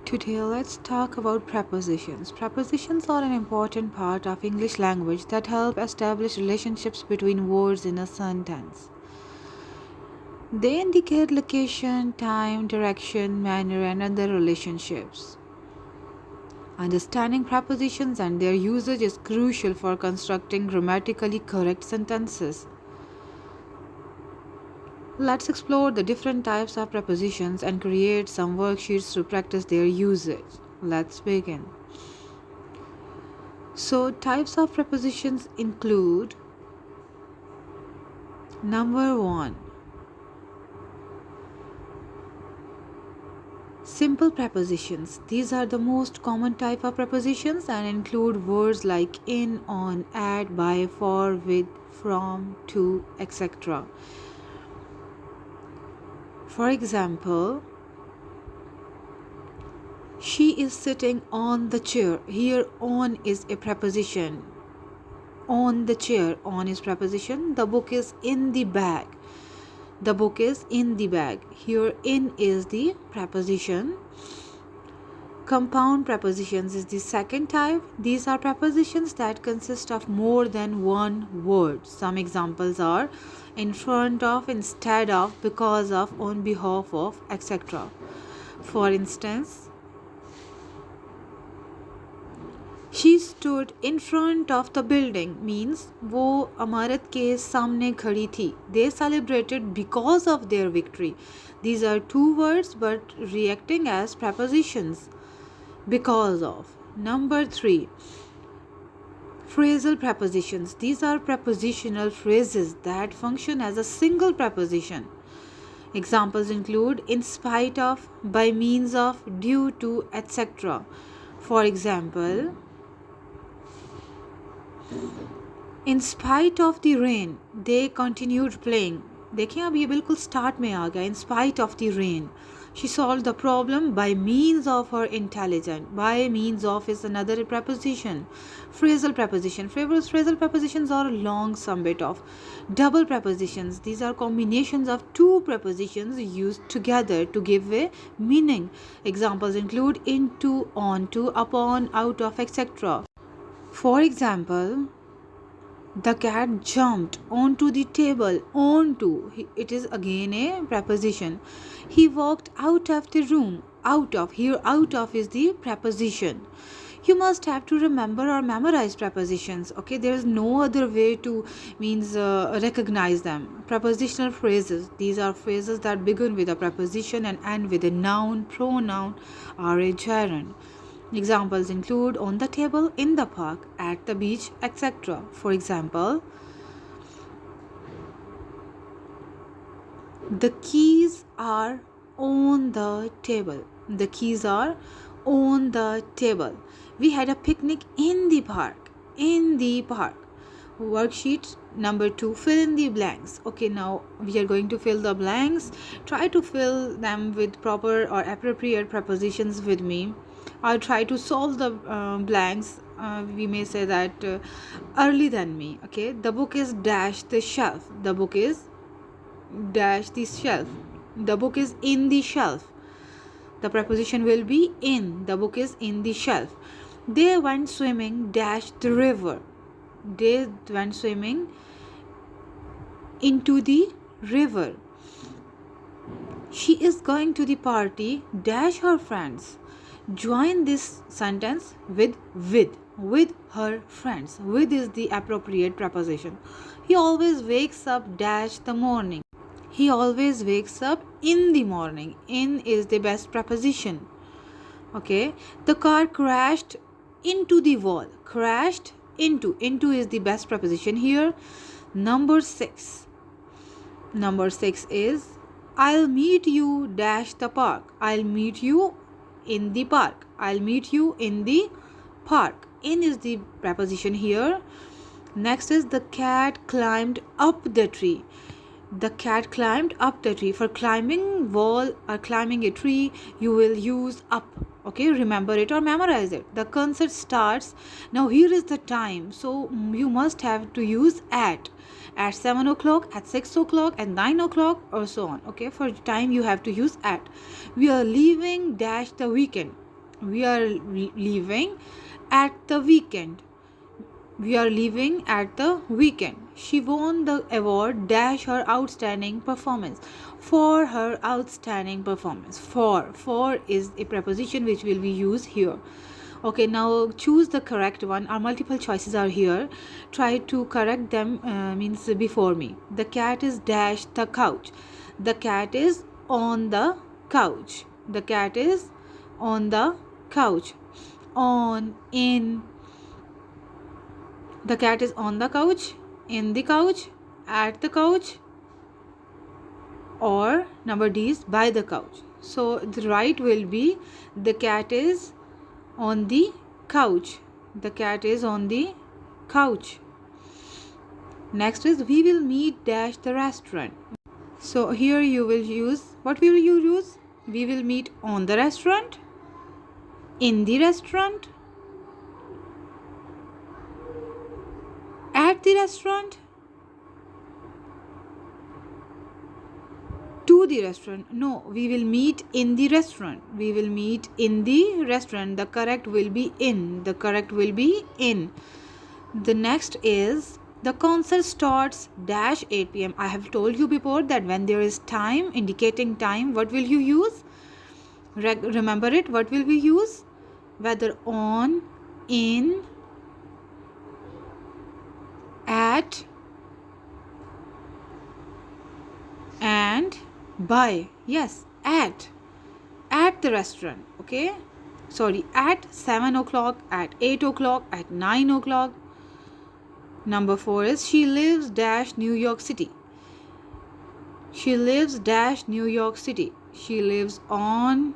Today, let's talk about prepositions. Prepositions are an important part of English language that help establish relationships between words in a sentence. They indicate location, time, direction, manner, and other relationships. Understanding prepositions and their usage is crucial for constructing grammatically correct sentences. Let's explore the different types of prepositions and create some worksheets to practice their usage. Let's begin. So, types of prepositions include number 1, simple prepositions. These are the most common type of prepositions and include words like in, on, at, by, for, with, from, to, etc. For example, she is sitting on the chair. Here, on is a preposition. On the chair, on is preposition. The book is in the bag. The book is in the bag. Here, in is the preposition. Compound prepositions is the second type. These are prepositions that consist of more than one word. Some examples are in front of, instead of, because of, on behalf of, etc. For instance, she stood in front of the building means वो इमारत के सामने खड़ी थी. They celebrated because of their victory. These are two words but reacting as prepositions. Because of. Number 3, phrasal prepositions. These are prepositional phrases that function as a single preposition. Examples include in spite of, by means of, due to, etc. For example, in spite of the rain, they continued playing. देखिए अब ये बिल्कुल start में आ गया. In spite of the rain, she solved the problem by means of her intelligence. By means of is another preposition. Phrasal preposition. Phrasal prepositions are long sum bit of. Double prepositions. These are combinations of two prepositions used together to give a meaning. Examples include into, onto, upon, out of, etc. For example, the cat jumped onto the table. Onto, it is again a preposition. He walked out of the room. Out of, here out of is the preposition. You must have to remember or memorize prepositions. Okay, there is no other way to recognize them. Prepositional phrases. These are phrases that begin with a preposition and end with a noun, pronoun, or a gerund. Examples include on the table, in the park, at the beach, etc. For example, the keys are on the table. The keys are on the table. We had a picnic in the park. In the park. Worksheet number 2, fill in the blanks. Okay, now we are going to fill the blanks. Try to fill them with proper or appropriate prepositions with me. I'll try to solve the blanks. We may say that early than me. Okay, the book is dash the shelf. The book is dash the shelf. The book is in the shelf. The preposition will be in. The book is in the shelf. They went swimming dash the river. They went swimming into the river. She is going to the party dash her friends. Join this sentence with her friends. With is the appropriate preposition. He always wakes up dash the morning. He always wakes up in the morning. In is the best preposition. Okay, the car crashed into the wall. Crashed into is the best preposition here. Number 6 is I'll meet you dash the park. I'll meet you in the park. I'll meet you in the park. In is the preposition here. Next is the cat climbed up the tree. The cat climbed up the tree. For climbing wall or climbing a tree, you will use up. Okay, remember it or memorize it. The concert starts. Now here is the time. So you must have to use at 7 o'clock, at 6 o'clock, at 9 o'clock, or so on. Okay, for time you have to use at. We are leaving dash the weekend. We are leaving at the weekend. We are leaving at the weekend. She won the award dash her outstanding performance. For her outstanding performance. For is a preposition which will be used here. Okay, now choose the correct one. Our multiple choices are here. Try to correct them, means before me. The cat is dash the couch. The cat is on the couch. The cat is on the couch. On, in. The cat is on the couch, in the couch, at the couch, or number D is by the couch. So the right will be the cat is on the couch. The cat is on the couch. Next is we will meet dash the restaurant. So here you will use, what will you use? We will meet on the restaurant, in the restaurant, at the restaurant, to the restaurant. No, we will meet in the restaurant. We will meet in the restaurant. The correct will be in. The correct will be in. The next is the concert starts dash 8 p.m. I have told you before that when there is time indicating time, what will you use? Remember it. What will we use? Whether on, in, at, and by. Yes, at the restaurant. Okay, sorry, at 7 o'clock, at 8 o'clock, at 9 o'clock. Number 4 is she lives dash New York City. She lives dash New York City. She lives on,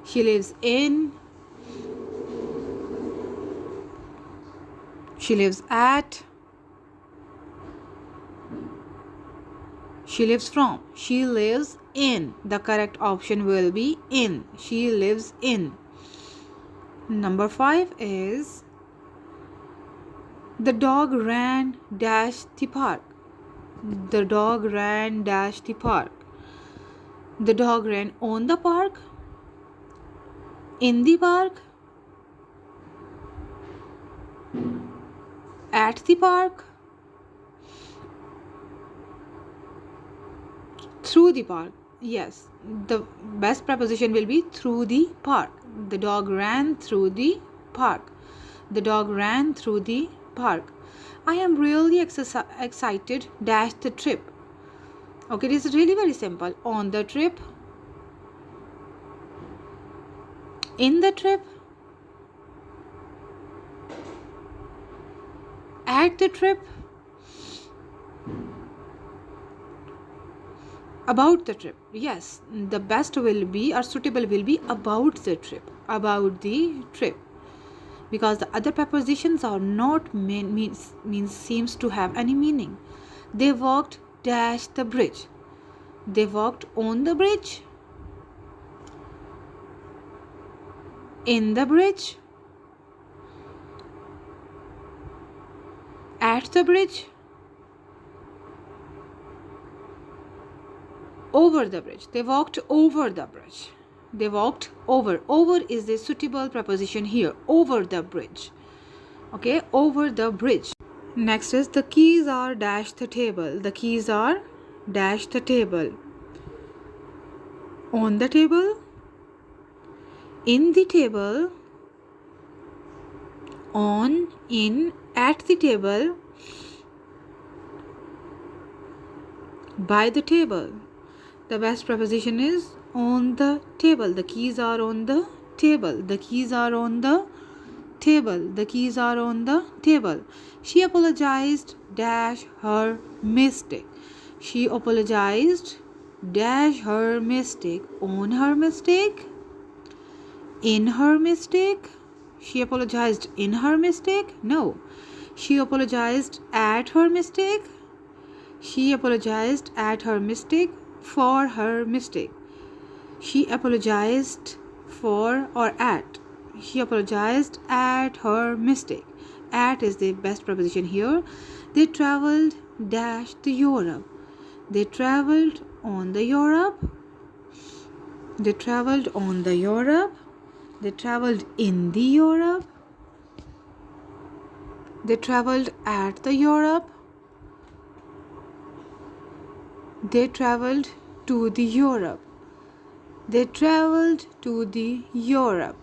she lives in, she lives at, she lives from. She lives in. The correct option will be in. She lives in. Number 5 is the dog ran dash the park. The dog ran dash the park. The dog ran on the park, in the park, at the park, through the park. Yes, the best preposition will be through the park. The dog ran through the park. The dog ran through the park. I am really excited dash the trip. Okay, this is really very simple. On the trip, in the trip, at the trip, about the trip. Yes, the best will be or suitable will be about the trip. About the trip. Because the other prepositions are not means seems to have any meaning. They walked dash the bridge. They walked on the bridge, in the bridge, at the bridge, over the bridge. They walked over the bridge. They walked over. Over is a suitable preposition here. Over the bridge. Okay, over the bridge. Next is the keys are dash the table. The keys are dash the table. On the table, in the table, on, in, at the table, by the table. The best preposition is on the table. The keys are on the table. The keys are on the table. The keys are on the table. She apologized dash her mistake. She apologized dash her mistake. On her mistake, in her mistake. She apologized in her mistake. No, she apologized at her mistake. She apologized at her mistake. For her mistake. She apologized for or at. She apologized at her mistake. At is the best preposition here. They traveled dash the Europe. They traveled on the Europe. They traveled on the Europe. They traveled in the Europe. They traveled at the Europe. They traveled to the Europe. They traveled to the Europe.